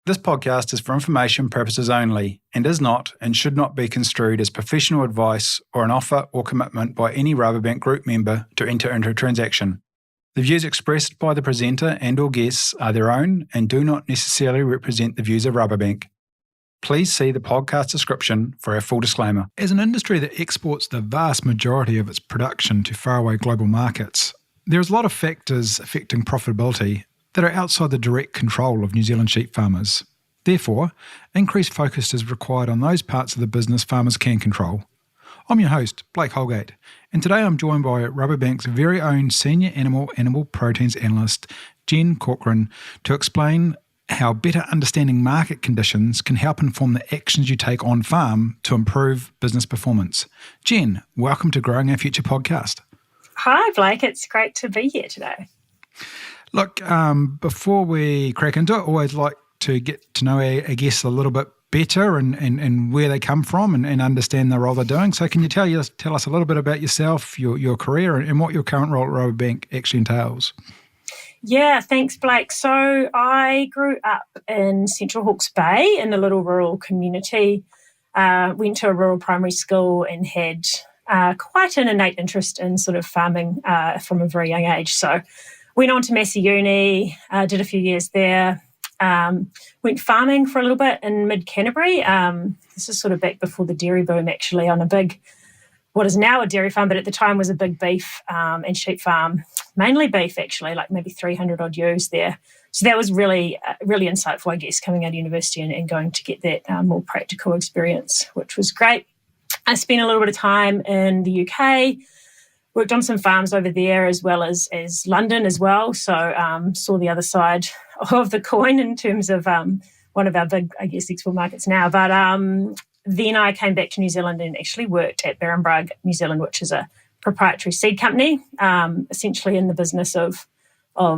This podcast is for information purposes only and is not and should not be construed as professional advice or an offer or commitment by any Rabobank Group member to enter into a transaction. The views expressed by the presenter and or guests are their own and do not necessarily represent the views of Rabobank. Please see the podcast description for our full disclaimer. As an industry that exports the vast majority of its production to faraway global markets, there is a lot of factors affecting profitability that are outside the direct control of New Zealand sheep farmers. Therefore, increased focus is required on those parts of the business farmers can control. I'm your host, Blake Holgate, and today I'm joined by Rabobank's very own Senior Animal Proteins Analyst, Jen Corkran, to explain how better understanding market conditions can help inform the actions you take on farm to improve business performance. Jen, welcome to Growing Our Future podcast. Hi, Blake. It's great to be here today. Look, before we crack into it, I always like to get to know our guests a little bit better and where they come from and understand the role they're doing. So can you tell us a little bit about yourself, your career, and what your current role at Rabobank actually entails? Yeah, thanks, Blake. So I grew up in Central Hawke's Bay in a little rural community, went to a rural primary school and had quite an innate interest in sort of farming from a very young age. So went on to Massey Uni, did a few years there, went farming for a little bit in mid-Canterbury. This is sort of back before the dairy boom, actually, on a big, what is now a dairy farm, but at the time was a big beef and sheep farm, mainly beef, actually, like maybe 300 odd ewes there. So that was really insightful, I guess, coming out of university and going to get that more practical experience, which was great. I spent a little bit of time in the UK, worked on some farms over there as well as London as well. So saw the other side of the coin in terms of one of our big, I guess, export markets now. But then I came back to New Zealand and actually worked at Rabobank New Zealand, which is a proprietary seed company, essentially in the business of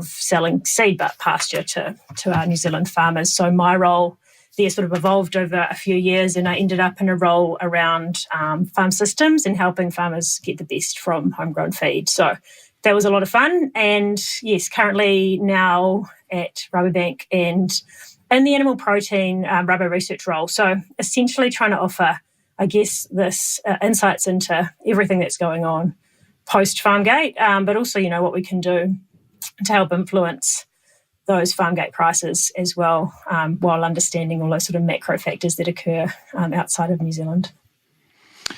selling seed but pasture to our New Zealand farmers. So my role there sort of evolved over a few years, and I ended up in a role around farm systems and helping farmers get the best from homegrown feed. So that was a lot of fun. And yes, currently now at Rabobank and in the animal protein Rabo research role. So essentially trying to offer, I guess, this insights into everything that's going on post-Farmgate, but also, what we can do to help influence those Farmgate prices as well, while understanding all those sort of macro factors that occur outside of New Zealand.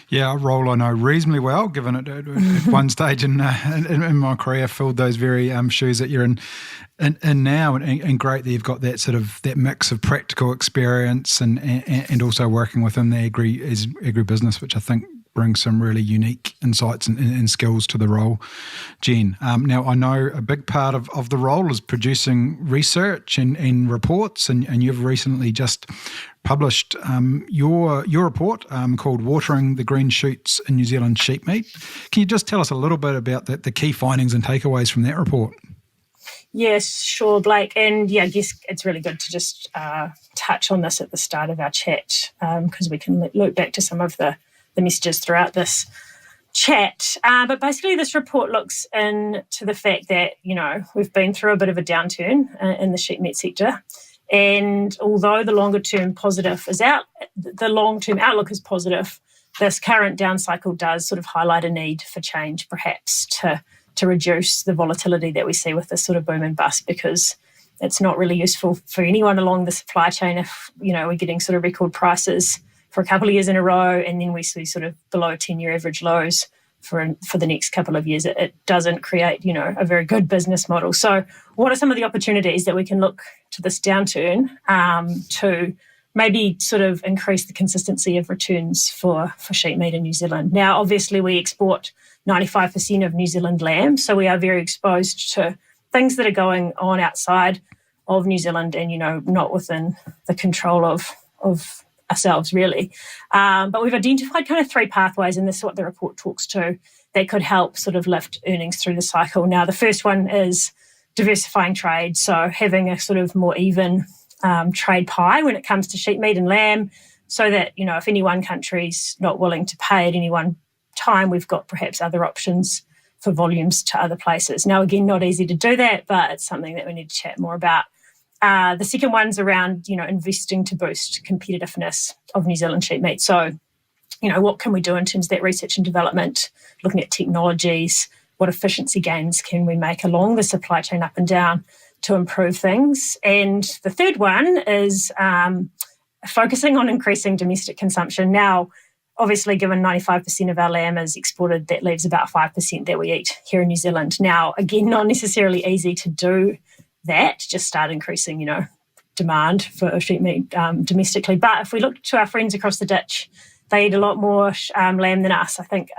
Yeah, a role I know reasonably well, given it at one stage in my career filled those very shoes that you're in now, and great that you've got that sort of that mix of practical experience and also working within the agribusiness, which I think brings some really unique insights and skills to the role, Jen. Now, I know a big part of the role is producing research and reports, and you've recently just published your report called Watering the Green Shoots in New Zealand Sheep Meat. Can you just tell us a little bit about the key findings and takeaways from that report? Yes, sure, Blake. And yeah, I guess it's really good to just touch on this at the start of our chat, because we can look back to some of the messages throughout this chat. But basically this report looks into the fact that, we've been through a bit of a downturn in the sheep meat sector. And although the long-term outlook is positive, this current down cycle does sort of highlight a need for change, perhaps to reduce the volatility that we see with this sort of boom and bust, because it's not really useful for anyone along the supply chain if, we're getting sort of record prices for a couple of years in a row, and then we see sort of below 10-year average lows for the next couple of years. It doesn't create, a very good business model. So what are some of the opportunities that we can look to this downturn to maybe sort of increase the consistency of returns for sheep meat in New Zealand? Now, obviously, we export 95% of New Zealand lamb, so we are very exposed to things that are going on outside of New Zealand and, not within the control of ourselves, really. But we've identified kind of three pathways, and this is what the report talks to, that could help sort of lift earnings through the cycle. Now, the first one is diversifying trade, so having a sort of more even trade pie when it comes to sheep meat and lamb, so that, if any one country's not willing to pay at any one time, we've got perhaps other options for volumes to other places. Now, again, not easy to do that, but it's something that we need to chat more about. The second one's around, investing to boost competitiveness of New Zealand sheep meat. So, what can we do in terms of that research and development, looking at technologies, what efficiency gains can we make along the supply chain up and down to improve things. And the third one is focusing on increasing domestic consumption. Now, obviously, given 95% of our lamb is exported, that leaves about 5% that we eat here in New Zealand. Now, again, not necessarily easy to do that, just start increasing, demand for sheep meat domestically. But if we look to our friends across the ditch, they eat a lot more lamb than us, I think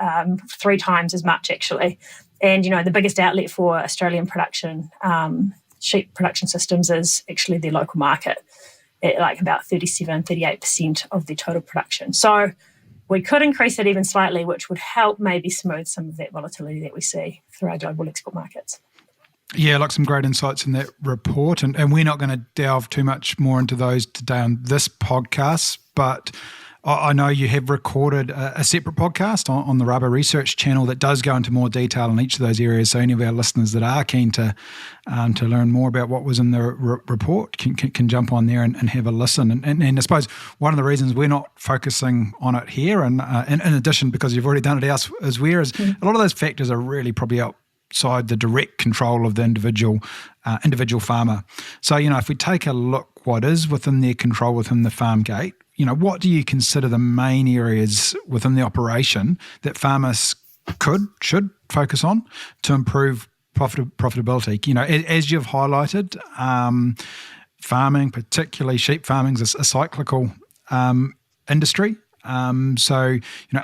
3 times as much actually. And, the biggest outlet for Australian production, sheep production systems is actually their local market at like about 37-38% of their total production. So we could increase it even slightly, which would help maybe smooth some of that volatility that we see through our global export markets. Yeah, like some great insights in that report. And we're not going to delve too much more into those today on this podcast, but I know you have recorded a separate podcast on the Rubber Research channel that does go into more detail in each of those areas. So any of our listeners that are keen to learn more about what was in the report can jump on there and have a listen. And I suppose one of the reasons we're not focusing on it here, and in addition, because you've already done it elsewhere, is a lot of those factors are really probably outside the direct control of the individual farmer. So, if we take a look what is within their control within the farm gate, what do you consider the main areas within the operation that farmers should focus on to improve profitability? As you've highlighted, farming, particularly sheep farming, is a cyclical industry. So,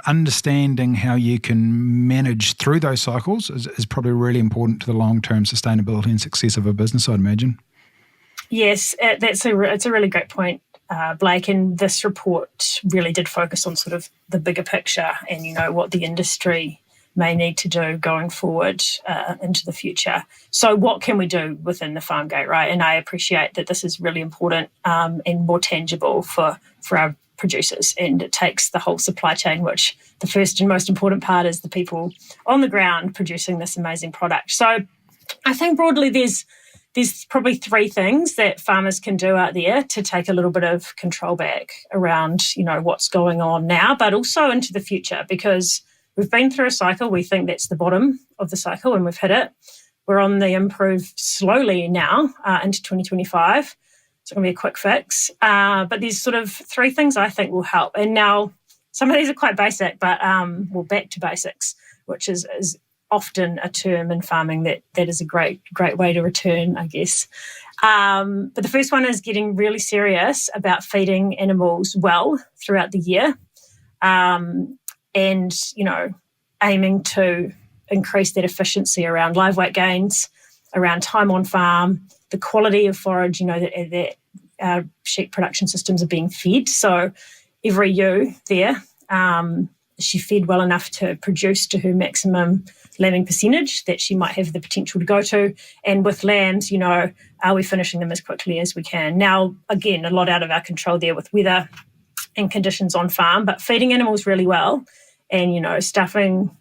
understanding how you can manage through those cycles is probably really important to the long-term sustainability and success of a business, I'd imagine. Yes, it's a really great point, Blake, and this report really did focus on sort of the bigger picture and, what the industry may need to do going forward into the future. So what can we do within the farm gate, right? And I appreciate that this is really important and more tangible for our producers, and it takes the whole supply chain, which the first and most important part is the people on the ground producing this amazing product. So I think broadly there's probably 3 things that farmers can do out there to take a little bit of control back around, what's going on now, but also into the future, because we've been through a cycle. We think that's the bottom of the cycle and we've hit it. We're on the improve slowly now into 2025. It's going to be a quick fix. But there's sort of 3 things I think will help. And now some of these are quite basic, but we're back to basics, which is often a term in farming that is a great way to return, I guess. But the first one is getting really serious about feeding animals well throughout the year, and, aiming to increase that efficiency around live weight gains, around time on farm, the quality of forage, that sheep production systems are being fed. So every ewe there, she fed well enough to produce to her maximum lambing percentage that she might have the potential to go to. And with lambs, are we finishing them as quickly as we can? Now, again, a lot out of our control there with weather and conditions on farm, but feeding animals really well and, stuffing,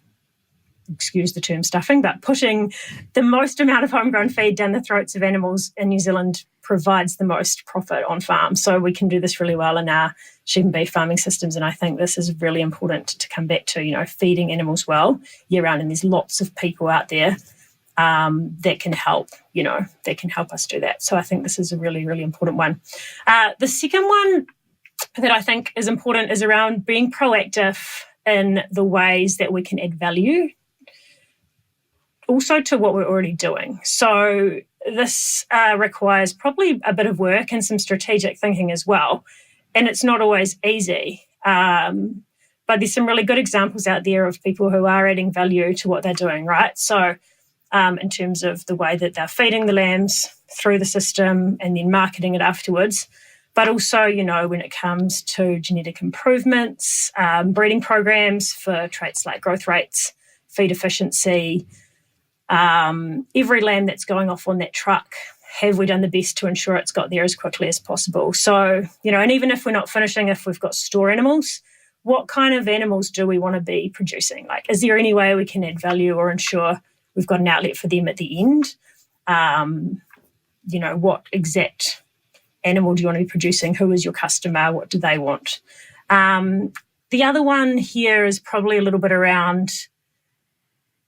excuse the term stuffing, but putting the most amount of homegrown feed down the throats of animals in New Zealand provides the most profit on farm. So we can do this really well in our sheep and beef farming systems. And I think this is really important to come back to, feeding animals well year round. And there's lots of people out there that can help, that can help us do that. So I think this is a really, really important one. The second one that I think is important is around being proactive in the ways that we can add value also to what we're already doing. So this requires probably a bit of work and some strategic thinking as well. And it's not always easy. But there's some really good examples out there of people who are adding value to what they're doing, right? So in terms of the way that they're feeding the lambs through the system and then marketing it afterwards. But also, when it comes to genetic improvements, breeding programs for traits like growth rates, feed efficiency, every lamb that's going off on that truck, have we done the best to ensure it's got there as quickly as possible? So, and even if we're not finishing, if we've got store animals, what kind of animals do we want to be producing? Like, is there any way we can add value or ensure we've got an outlet for them at the end? What exact animal do you want to be producing? Who is your customer? What do they want? The other one here is probably a little bit around,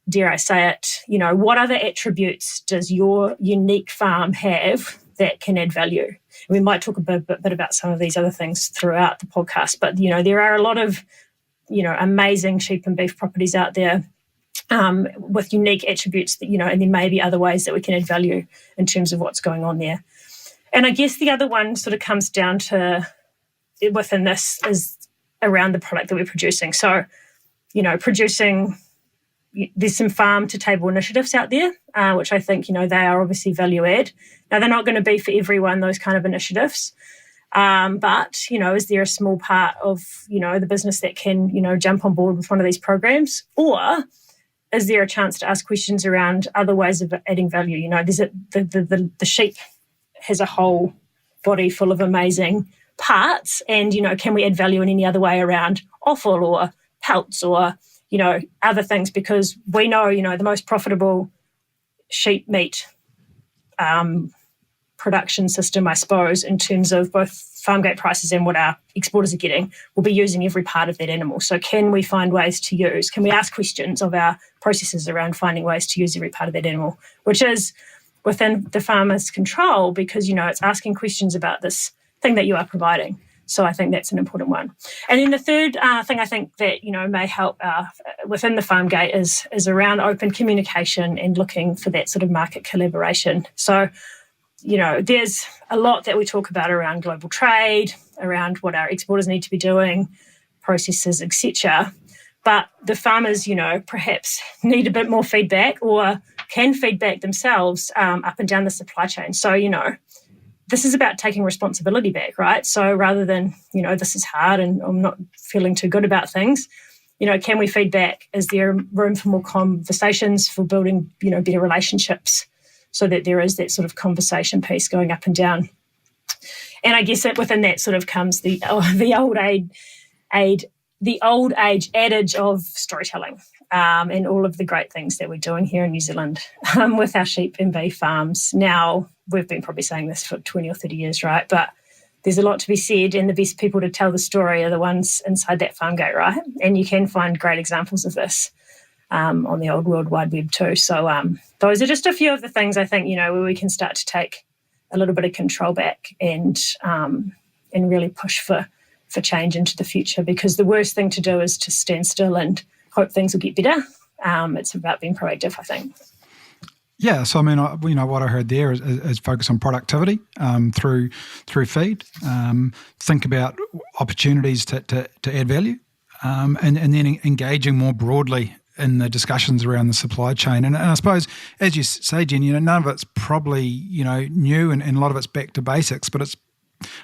dare I say it, what other attributes does your unique farm have that can add value? We might talk a bit about some of these other things throughout the podcast, but, there are a lot of, amazing sheep and beef properties out there with unique attributes that, and there may be other ways that we can add value in terms of what's going on there. And I guess the other one sort of comes down to, within this, is around the product that we're producing. So, producing, there's some farm to table initiatives out there, which I think, they are obviously value add. Now, they're not going to be for everyone, those kind of initiatives. But, is there a small part of, the business that can, jump on board with one of these programs? Or is there a chance to ask questions around other ways of adding value? There's the sheep has a whole body full of amazing parts, and can we add value in any other way around offal or pelts or other things, because we know the most profitable sheep meat production system, I suppose, in terms of both farm gate prices and what our exporters are getting, will be using every part of that animal. So can we find ways to use, can we ask questions of our processes around finding ways to use every part of that animal, which is within the farmer's control, because it's asking questions about this thing that you are providing. So I think that's an important one. And then the third thing I think that may help within the farm gate is around open communication and looking for that sort of market collaboration. So there's a lot that we talk about around global trade, around what our exporters need to be doing, processes, etc. But the farmers, perhaps need a bit more feedback, or can feedback themselves up and down the supply chain. So this is about taking responsibility back, right? So rather than, this is hard and I'm not feeling too good about things, can we feedback? Is there room for more conversations, for building, better relationships, so that there is that sort of conversation piece going up and down? And I guess that within that sort of comes the old age adage of storytelling, and all of the great things that we're doing here in New Zealand with our sheep and beef farms. Now, we've been probably saying this for 20 or 30 years, right? But there's a lot to be said, and the best people to tell the story are the ones inside that farm gate, right? And you can find great examples of this on the old World Wide Web too. So those are just a few of the things I think, where we can start to take a little bit of control back and really push for change into the future, because the worst thing to do is to stand still and hope things will get better. It's about being proactive, I think. Yeah, so I mean, what I heard there is focus on productivity through feed. Think about opportunities to add value, and then engaging more broadly in the discussions around the supply chain. And I suppose, as you say, Jen, none of it's probably new, and a lot of it's back to basics. But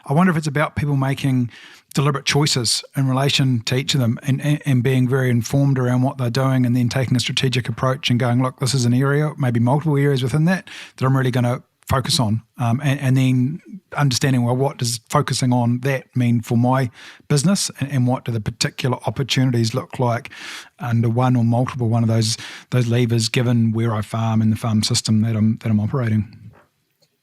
I wonder if it's about people making deliberate choices in relation to each of them, and being very informed around what they're doing, and then taking a strategic approach and going, look, this is an area, maybe multiple areas within that I'm really going to focus on, and then understanding, well, what does focusing on that mean for my business, and what do the particular opportunities look like under one or multiple one of those levers, given where I farm and the farm system that I'm operating.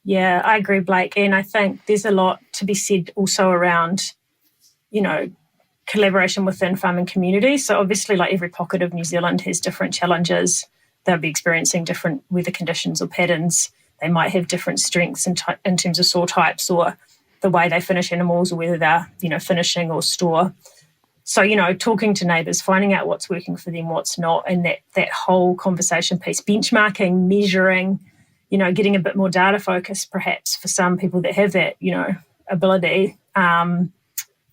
Yeah, I agree, Blake. And I think there's a lot to be said also around, collaboration within farming communities. So obviously, like every pocket of New Zealand has different challenges. They'll be experiencing different weather conditions or patterns. They might have different strengths in terms of soil types, or the way they finish animals, or whether they're, finishing or store. So, talking to neighbours, finding out what's working for them, what's not, and that whole conversation piece, benchmarking, measuring, getting a bit more data focused perhaps for some people that have that, ability,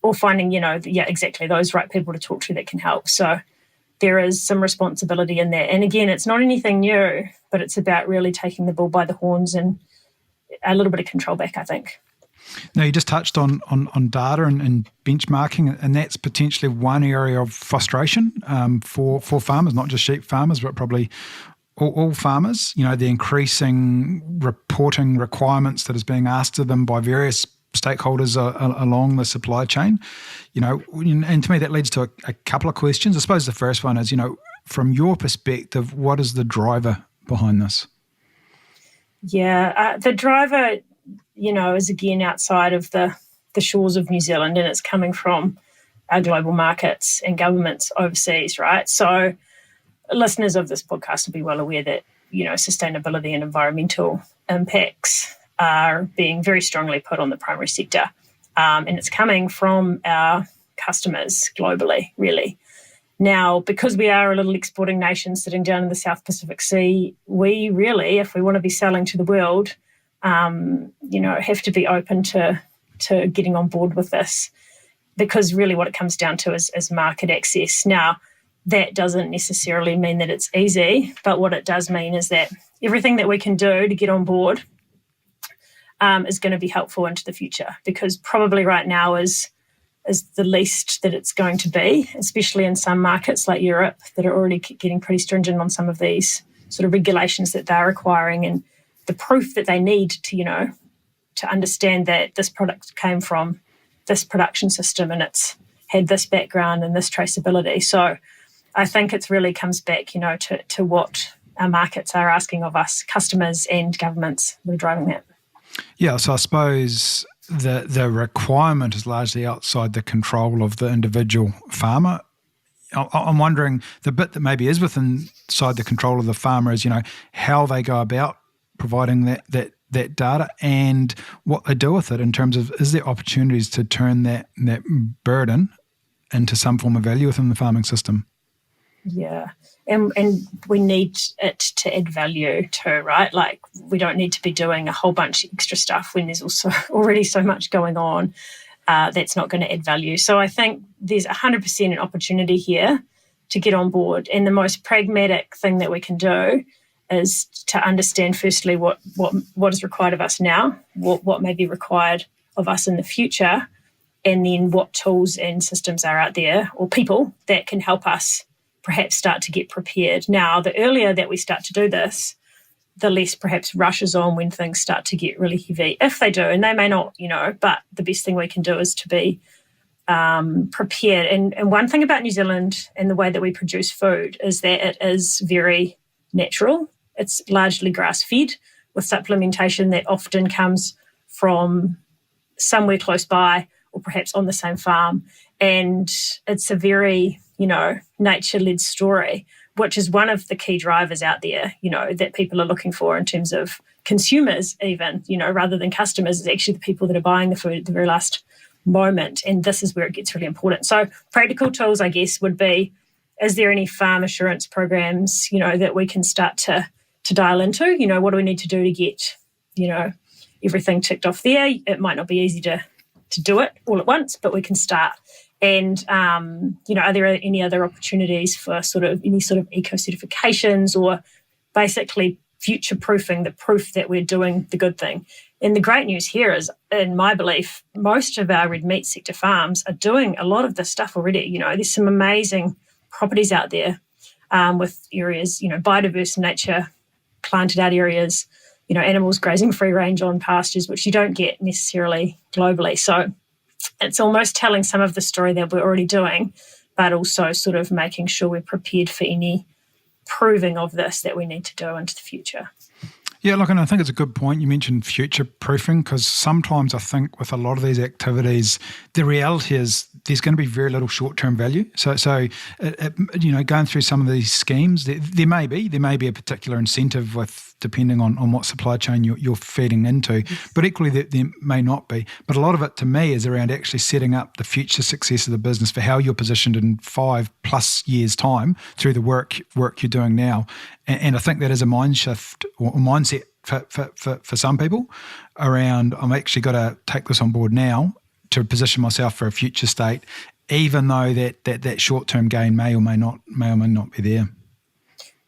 or finding, exactly those right people to talk to that can help. So there is some responsibility in that. And again, it's not anything new, but it's about really taking the bull by the horns and a little bit of control back, I think. Now, you just touched on data and benchmarking, and that's potentially one area of frustration for farmers, not just sheep farmers, but probably all farmers. The increasing reporting requirements that is being asked of them by various stakeholders along the supply chain, and to me that leads to a couple of questions. I suppose the first one is, from your perspective, what is the driver behind this? Yeah, the driver is again outside of the shores of New Zealand, and it's coming from our global markets and governments overseas, right? So listeners of this podcast will be well aware that, sustainability and environmental impacts are being very strongly put on the primary sector. And it's coming from our customers globally, really. Now, because we are a little exporting nation sitting down in the South Pacific Sea, we really, if we want to be selling to the world, have to be open to getting on board with this, because really what it comes down to is market access. Now, that doesn't necessarily mean that it's easy, but what it does mean is that everything that we can do to get on board is going to be helpful into the future, because probably right now is the least that it's going to be, especially in some markets like Europe that are already getting pretty stringent on some of these sort of regulations that they're requiring, and the proof that they need to understand that this product came from this production system and it's had this background and this traceability. So I think it really comes back, to what our markets are asking of us, customers and governments that are driving that. Yeah, so I suppose the requirement is largely outside the control of the individual farmer. I'm wondering, the bit that maybe is inside the control of the farmer is, how they go about providing that data and what they do with it, in terms of, is there opportunities to turn that burden into some form of value within the farming system? Yeah, and we need it to add value too, right? Like, we don't need to be doing a whole bunch of extra stuff when there's also already so much going on that's not going to add value. So I think there's 100% an opportunity here to get on board, and the most pragmatic thing that we can do is to understand firstly what is required of us now, what may be required of us in the future, and then what tools and systems are out there, or people that can help us perhaps start to get prepared. Now, the earlier that we start to do this, the less perhaps rushes on when things start to get really heavy, if they do, and they may not, but the best thing we can do is to be prepared. And one thing about New Zealand and the way that we produce food is that it is very natural. It's largely grass-fed, with supplementation that often comes from somewhere close by or perhaps on the same farm. And it's a very, nature-led story, which is one of the key drivers out there, that people are looking for in terms of consumers even, rather than customers. It's actually the people that are buying the food at the very last moment. And this is where it gets really important. So practical tools, I guess, would be, is there any farm assurance programs, that we can start to dial into? What do we need to do to get, everything ticked off there? It might not be easy to do it all at once, but we can start. And, are there any other opportunities for any sort of eco-certifications, or basically future-proofing the proof that we're doing the good thing? And the great news here is, in my belief, most of our red meat sector farms are doing a lot of this stuff already. There's some amazing properties out there with areas, biodiverse nature, planted out areas, animals grazing free range on pastures, which you don't get necessarily globally. So it's almost telling some of the story that we're already doing, but also sort of making sure we're prepared for any proving of this that we need to do into the future. Yeah, look, and I think it's a good point. You mentioned future-proofing, because sometimes I think with a lot of these activities, the reality is there's going to be very little short-term value. So going through some of these schemes, there may be a particular incentive depending on what supply chain you're feeding into, but equally there may not be. But a lot of it, to me, is around actually setting up the future success of the business for how you're positioned in 5+ years' time through the work you're doing now. And I think that is a mind shift or mindset for some people around, I'm actually got to take this on board now to position myself for a future state, even though that short-term gain may or may not be there.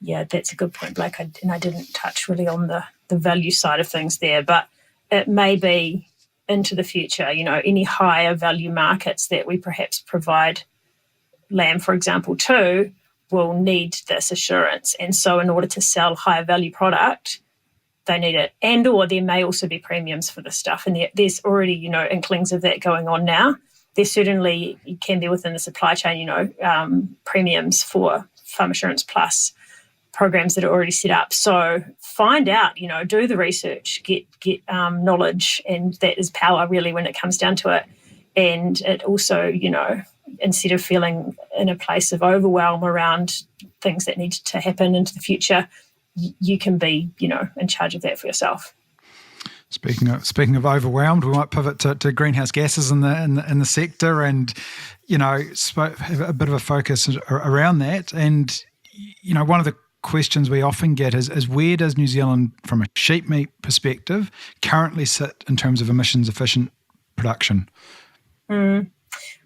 Yeah, that's a good point, Blake. I didn't touch really on the value side of things there, but it may be into the future, any higher value markets that we perhaps provide lamb, for example, to, will need this assurance. And so in order to sell higher value product, they need it. And or there may also be premiums for this stuff. And there's already, inklings of that going on now. There certainly can be within the supply chain, premiums for Farm Assurance Plus programs that are already set up. So find out, do the research, get knowledge, and that is power really when it comes down to it. And it also, instead of feeling in a place of overwhelm around things that need to happen into the future, you can be, in charge of that for yourself. Speaking of overwhelmed, we might pivot to greenhouse gases in the sector, and have a bit of a focus around that. And one of the questions we often get is where does New Zealand, from a sheep meat perspective, currently sit in terms of emissions efficient production?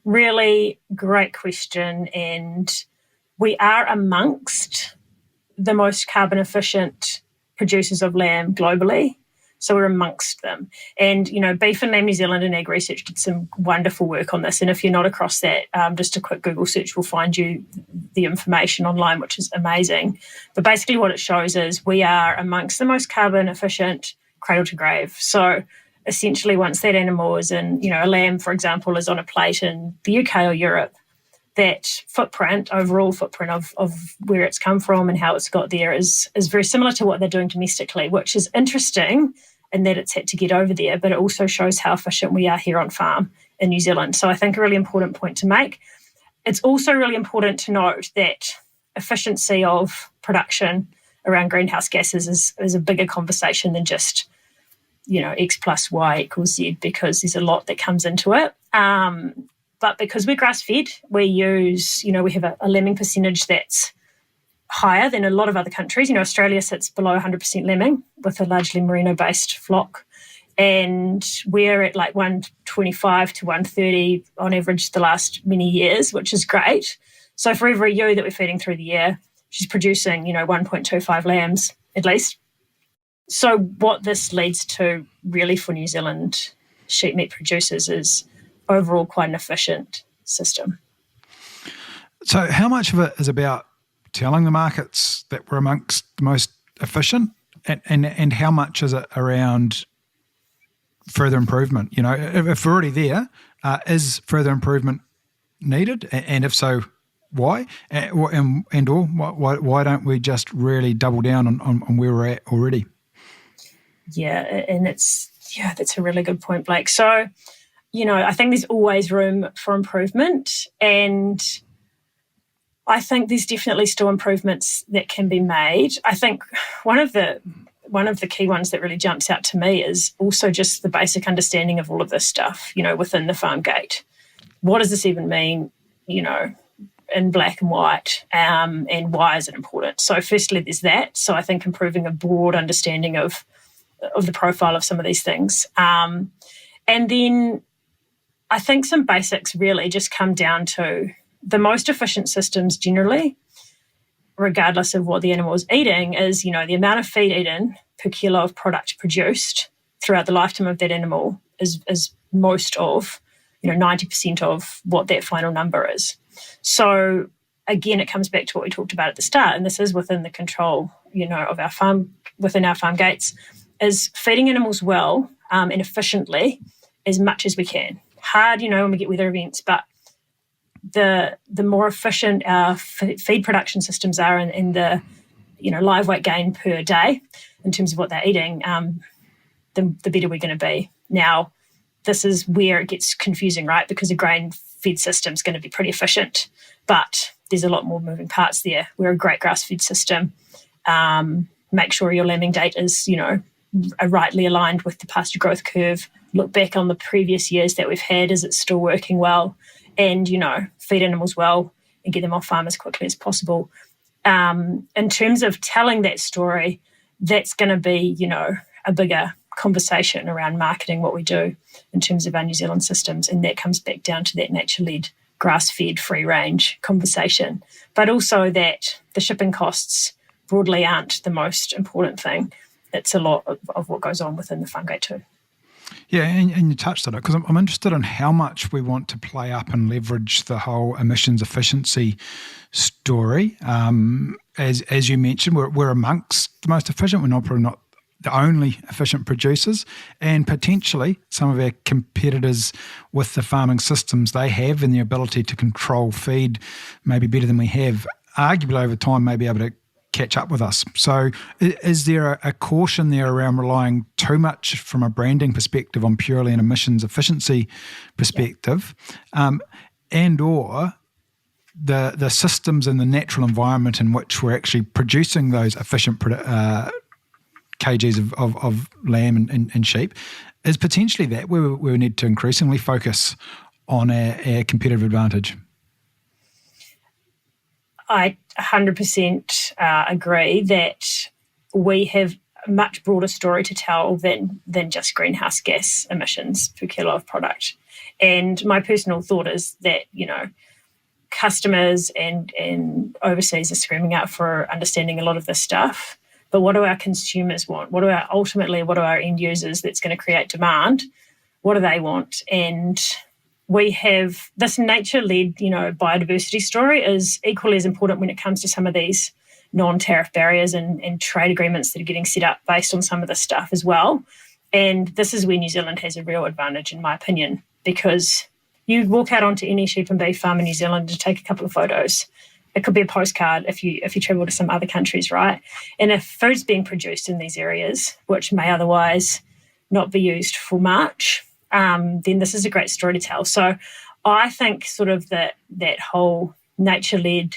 Really great question, and we are amongst the most carbon efficient producers of lamb globally. So we're amongst them. And, Beef and Lamb New Zealand and Ag Research did some wonderful work on this. And if you're not across that, just a quick Google search will find you the information online, which is amazing. But basically what it shows is we are amongst the most carbon efficient cradle to grave. So essentially once that animal is in, a lamb, for example, is on a plate in the UK or Europe, that overall footprint of where it's come from and how it's got there is very similar to what they're doing domestically, which is interesting in that it's had to get over there, but it also shows how efficient we are here on farm in New Zealand. So I think a really important point to make. It's also really important to note that efficiency of production around greenhouse gases is a bigger conversation than just, X plus Y equals Z, because there's a lot that comes into it. But because we're grass-fed, we have a lambing percentage that's higher than a lot of other countries. Australia sits below 100% lambing with a largely merino-based flock. And we're at like 125 to 130 on average the last many years, which is great. So for every ewe that we're feeding through the year, she's producing, 1.25 lambs at least. So what this leads to really for New Zealand sheep meat producers is overall quite an efficient system. So how much of it is about telling the markets that we're amongst the most efficient, and how much is it around further improvement? If we're already there, is further improvement needed? And if so, why? Why don't we just really double down on where we're at already? Yeah, and that's a really good point, Blake. So, I think there's always room for improvement, and I think there's definitely still improvements that can be made. I think one of the key ones that really jumps out to me is also just the basic understanding of all of this stuff, within the farm gate. What does this even mean, in black and white, and why is it important? So firstly, there's that. So I think improving a broad understanding of the profile of some of these things. And then I think some basics really just come down to the most efficient systems generally, regardless of what the animal is eating, is, the amount of feed eaten per kilo of product produced throughout the lifetime of that animal is most of, 90% of what that final number is. So again, it comes back to what we talked about at the start, and this is within the control, of our farm, within our farm gates, is feeding animals well and efficiently as much as we can. Hard, when we get weather events, but the more efficient our feed production systems are and the live weight gain per day in terms of what they're eating, the better we're going to be. Now, this is where it gets confusing, right? Because a grain fed system is going to be pretty efficient, but there's a lot more moving parts there. We're a great grass fed system. Make sure your lambing date is, rightly aligned with the pasture growth curve. Look back on the previous years that we've had, is it still working well? And, feed animals well and get them off farm as quickly as possible. In terms of telling that story, that's going to be, a bigger conversation around marketing what we do in terms of our New Zealand systems. And that comes back down to that nature-led, grass-fed, free-range conversation. But also that the shipping costs broadly aren't the most important thing. It's a lot of what goes on within the farm gate too. Yeah, and you touched on it, because I'm interested in how much we want to play up and leverage the whole emissions efficiency story. As you mentioned, we're amongst the most efficient. We're probably not the only efficient producers, and potentially some of our competitors with the farming systems they have and the ability to control feed maybe better than we have, arguably over time may be able to catch up with us. So is there a caution there around relying too much from a branding perspective on purely an emissions efficiency perspective, and or the systems and the natural environment in which we're actually producing those efficient kgs of lamb and sheep is potentially that where we need to increasingly focus on our competitive advantage? I 100% agree that we have a much broader story to tell than just greenhouse gas emissions per kilo of product. And my personal thought is that, customers and overseas are screaming out for understanding a lot of this stuff. But what do our consumers want? What do our end users that's going to create demand? What do they want? And we have this nature-led, biodiversity story is equally as important when it comes to some of these non-tariff barriers and trade agreements that are getting set up based on some of this stuff as well. And this is where New Zealand has a real advantage, in my opinion, because you walk out onto any sheep and beef farm in New Zealand to take a couple of photos. It could be a postcard if you travel to some other countries, right? And if food's being produced in these areas, which may otherwise not be used for much, then this is a great story to tell. So I think sort of that whole nature-led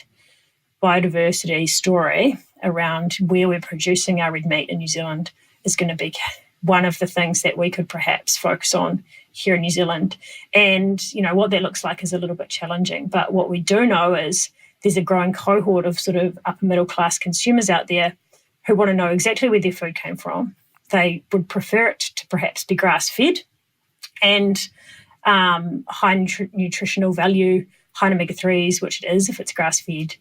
biodiversity story around where we're producing our red meat in New Zealand is going to be one of the things that we could perhaps focus on here in New Zealand. And, what that looks like is a little bit challenging. But what we do know is there's a growing cohort of sort of upper middle class consumers out there who want to know exactly where their food came from. They would prefer it to perhaps be grass-fed and high nutritional value, high in omega-3s, which it is if it's grass-fed,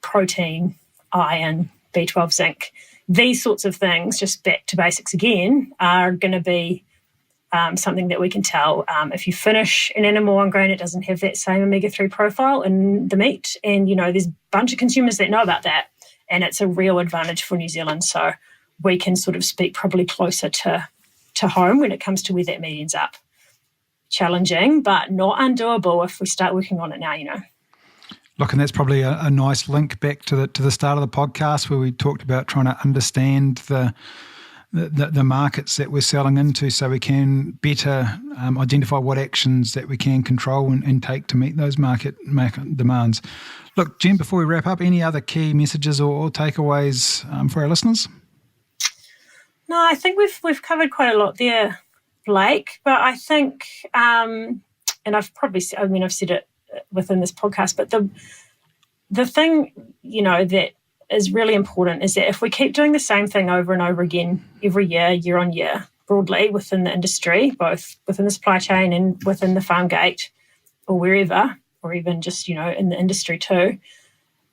protein, iron, B12, zinc. These sorts of things, just back to basics again, are going to be something that we can tell. If you finish an animal on grain, it doesn't have that same omega-3 profile in the meat. And, there's a bunch of consumers that know about that. And it's a real advantage for New Zealand. So we can sort of speak probably closer to home when it comes to where that meat ends up. Challenging, but not undoable if we start working on it now, Look, and that's probably a nice link back to the start of the podcast where we talked about trying to understand the markets that we're selling into so we can better identify what actions that we can control and take to meet those market demands. Look, Jen, before we wrap up, any other key messages or takeaways for our listeners? No, I think we've covered quite a lot there, Blake, but I think, and I've said it within this podcast, but the thing, that is really important is that if we keep doing the same thing over and over again every year on year, broadly within the industry, both within the supply chain and within the farm gate or wherever, or even just, in the industry too,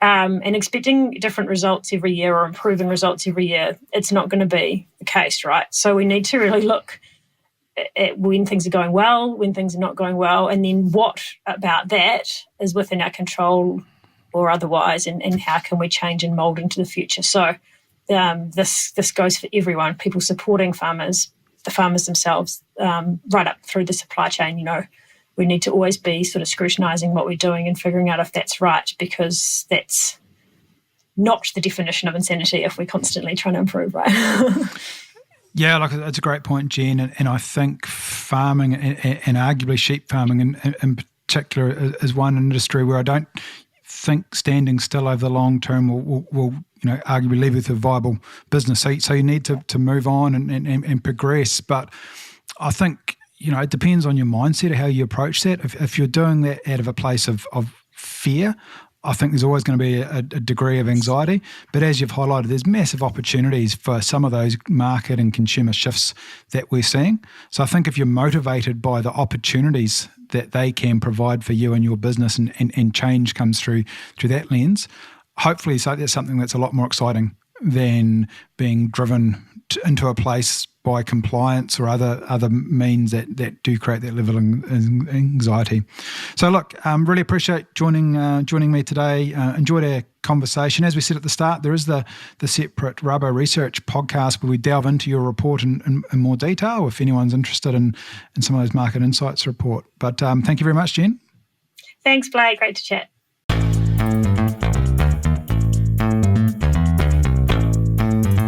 and expecting different results every year or improving results every year, it's not going to be the case, right? So we need to really look at when things are going well, when things are not going well, and then what about that is within our control or otherwise, and how can we change and mould into the future. So this goes for everyone, people supporting farmers, the farmers themselves, right up through the supply chain. We need to always be sort of scrutinising what we're doing and figuring out if that's right, because that's not the definition of insanity if we're constantly trying to improve, right? Yeah, look, that's a great point, Jen. And I think farming and arguably sheep farming in particular is one industry where I don't think standing still over the long term will arguably leave with a viable business. So you need to move on and progress. But I think, it depends on your mindset of how you approach that. If you're doing that out of a place of fear, I think there's always going to be a degree of anxiety. But as you've highlighted, there's massive opportunities for some of those market and consumer shifts that we're seeing. So I think if you're motivated by the opportunities that they can provide for you and your business and change comes through that lens, hopefully that's something that's a lot more exciting than being driven into a place by compliance or other means that do create that level of anxiety. So look, really appreciate joining me today. Enjoyed our conversation. As we said at the start, there is the separate Rabo Research podcast where we delve into your report in more detail if anyone's interested in some of those market insights report. But thank you very much, Jen. Thanks, Blake. Great to chat.